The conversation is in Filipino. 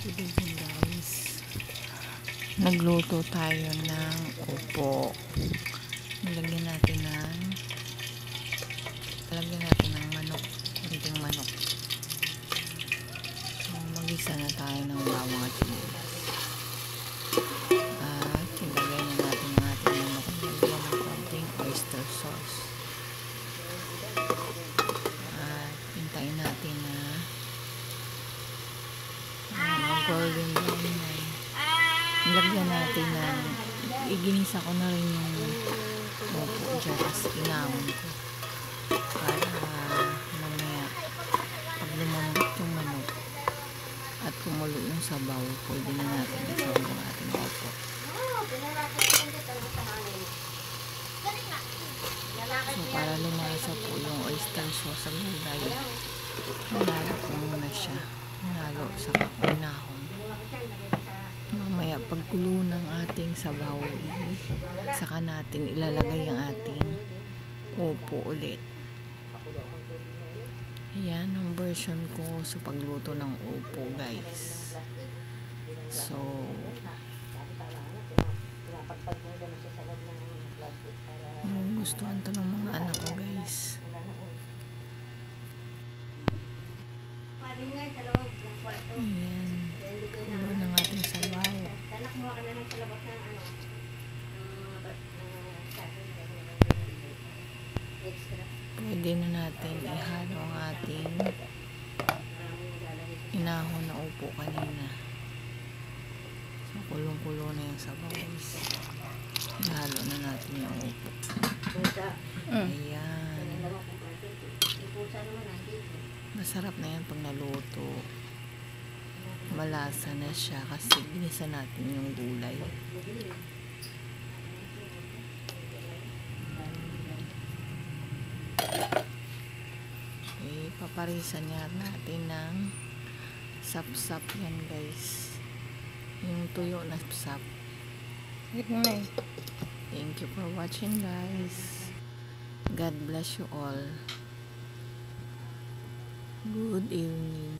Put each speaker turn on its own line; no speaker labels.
Good evening guys. Nagluto tayo ng upo. Nilagyan natin ng manok. Kunting manok. So, mag-isa na tayo ng bawang at sibuyas. At ilagay na natin ang ating manok. Nilagyan ng konting oyster sauce. At hintayin natin na golden brown na. Nilagyan natin ng iginisa ko na rin yung upo dyan, tapos inamon ko para mamaya pag lumambot yung manok at kumulo yung sabaw, pwede na natin isawag ang ating upo. So para lumasa po yung oyster sauce sa gulay, hinalo ko muna siya, hinalo sa kakunahon. Mamaya pagkulo ng ating sabaw, saka natin ilalagay ang ating upo ulit. Ayan ang version ko sa pagluto ng upo guys. So gustuhan to ng mga anak ko guys. Ayan, kulo ng ating sabaw. Pwede na natin ihalo ang ating inahon na upo kanina. So kulong-kulo na yung sabaw guys. Ihalo na natin yung upo. Ayan. Masarap na yan pag naluto. Malasa na siya kasi ginisa natin yung gulay. Okay, paparisan nga natin ng sap-sap yan guys. Yung tuyo na sap. Thank you for watching guys. God bless you all. Good evening.